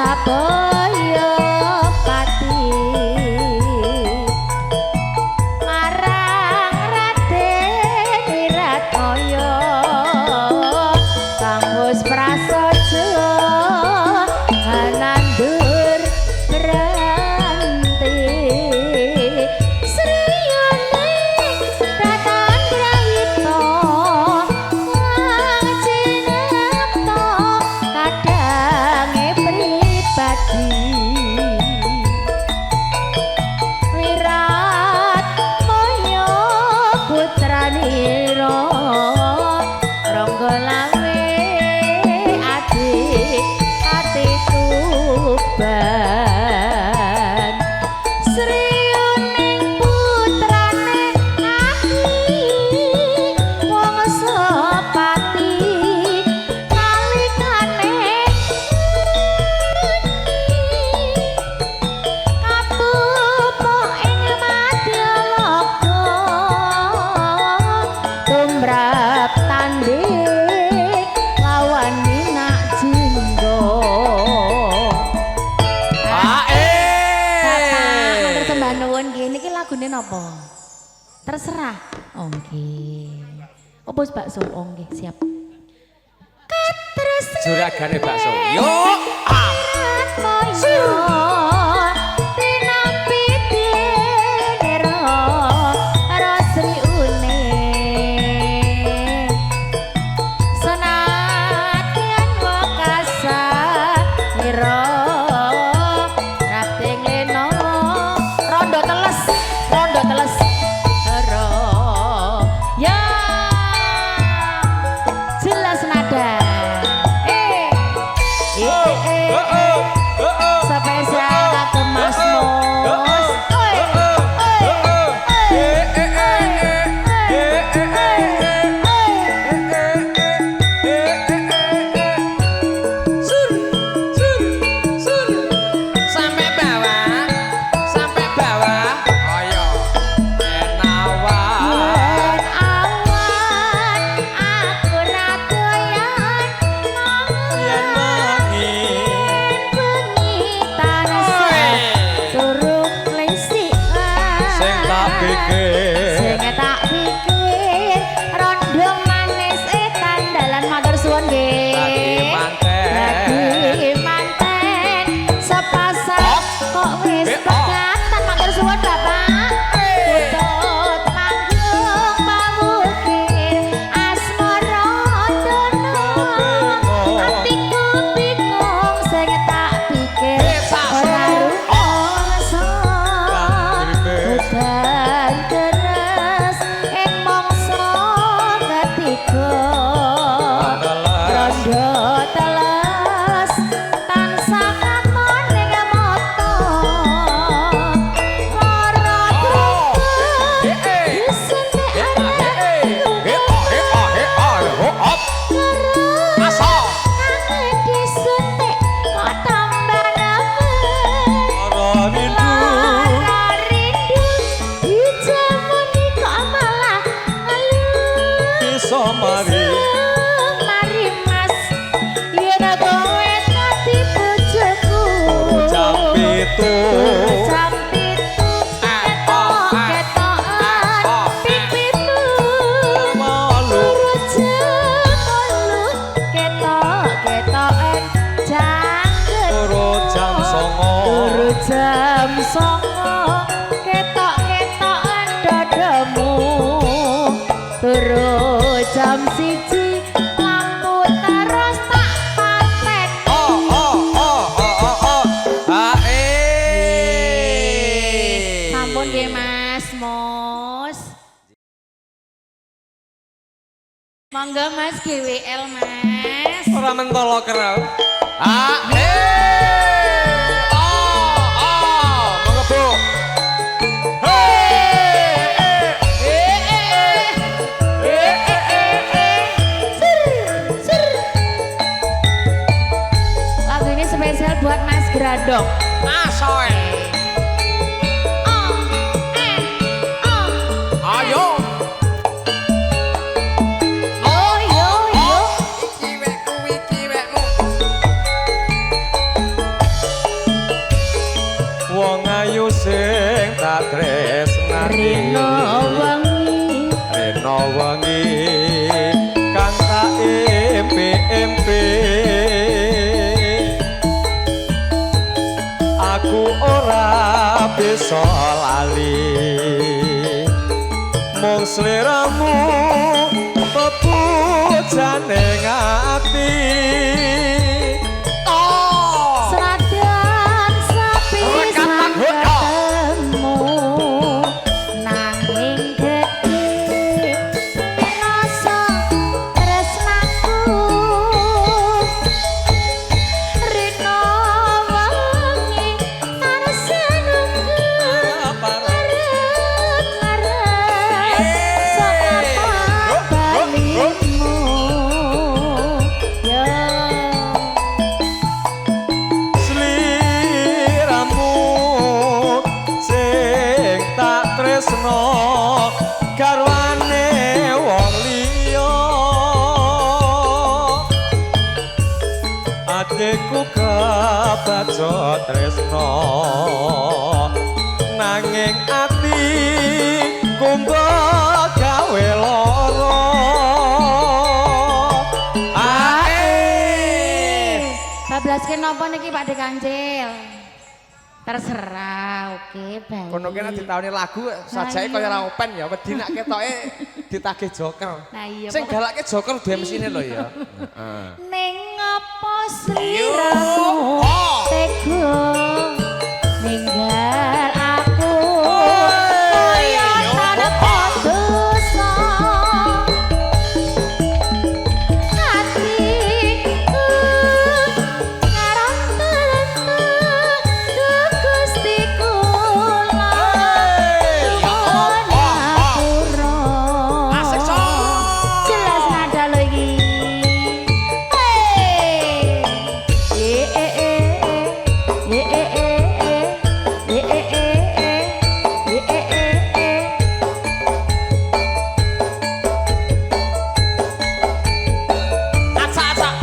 Sabaya pati marang Raden Wiratmaya kang wis prasaja nandur beranti sriyaning datan grahita wang cinapta kadange pribadi Wiratmaya putranira rangga lawe adik ati tuban sriyaning putrane Aki wong sepati nalikane katumpuk ing Madyalaga tumrap tanding lawan Minak Jingga. Matur sembah nuwun nggih niki lagune napa? Terserah. Oh nggih. Apa wis bakso? Oh nggih, siap. Katresnan Juragane bakso. Yo. tinampi dinira rasri une senadyan wekasan nira rating lena rondo teles hara ya jelas nada spesial ke Mas Mos. Sampai bawah. Ayo. Enawan. Yen awan aku ra doyan Yen mengi. bengi tanasa turu klesikan Sing tak pikir. sing tak pikir rondo manis tandalan matur suwun nggih Dadi manten sepasang kok wis pegatan matur suwun Bapak tutut manggung pamukir asmara dono atiku bingung sing tak pikir ora rumangsa udan deres ing mangsa ketiga rondo teles tansah katon ning mata lara disuntik arep disuntik kok tambah nambah lara rindu dijamuni kok malah ngeluh mari mas yen kowe dadi bojoku jam 7 ketok-ketokan pipimu turut ketok-ketokan jangket Turut jam 09. turut jam 09 ketok-ketokan dadamu turut jam 1 lampu terus tak paten sampun nggih Mas Mos monggo Mas GWL Mas Ora mentolo kerau. Monggo Bu. lagu ini spesial buat Mas Gradok Asoe. Ayo. yo Iki wekmu. tak tresnani Rena wengi kang tak empe-empe aku ora bisa lali mung sliramu pepujane ati Senajan sepisan ketemu nanging gedhe rasa tresnaku Rina wengi tansah nunggu ngarep-ngarep saka balimu yo sliramu sing tak tresno garwane wong liya atiku kebaca tresno nanging ati kumba gawe lara bablasken napa niki Pak De Kancil? Terserah, oke, baik. kono kene ditauni lagu sajake kaya ora open ya wedi nek ketoke ditagih joker. Nah iya. Sing galake joker duwe mesine lho ya. Heeh. Ning apa sliramu tega ninggal aku kaya tanpa dosa hatiku ngarep-ngarep Gusti kula nyuwun Asik, Sok. jelas nada lho iki Acak-acak.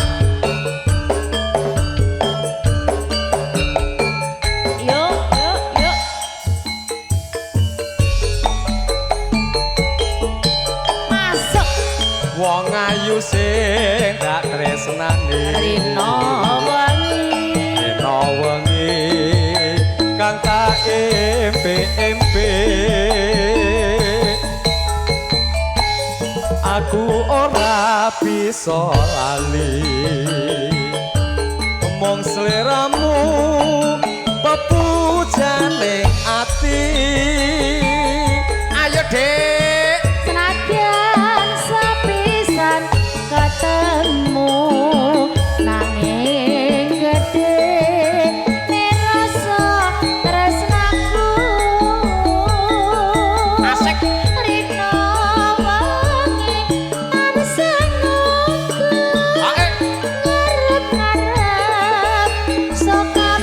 Yuk. Masuk. Wong ayu sing tak tresnani Rina wengi. Rena wengi kang tak empe-empe aku ora bisa lali mung sliramu pepujane ati ayo Dek Senajan sepisan ketemu nanging gedhe rasa tresnaku Asik. Rina wengi tansah nunggu ngarep-ngarep saka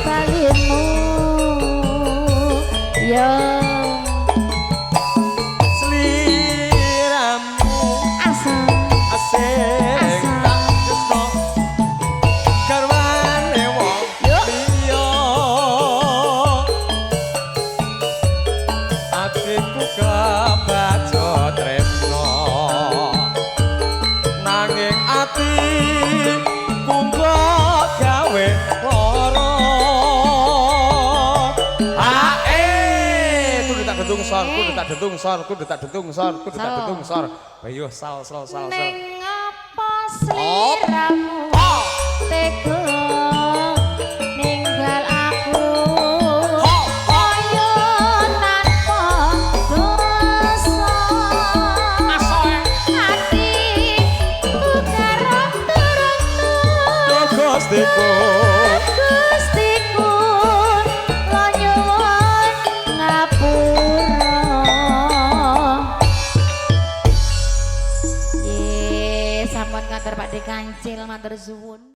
balimu yo sliramu asal asing tak tresno garwane wong liya atiku kebaca tresno nanging ati kumba gawe lara kudu tak dentung sor kudu tak dentung sor kudu tak dentung sor kudu tak dentung sor ayo sal. Neng apa sliramu tega ninggal aku kaya tanpa dosa hatiku karep-karep Gustiku Gustiku lo nyuwun ngapura sampun kantor Pak De Kancil matur suwun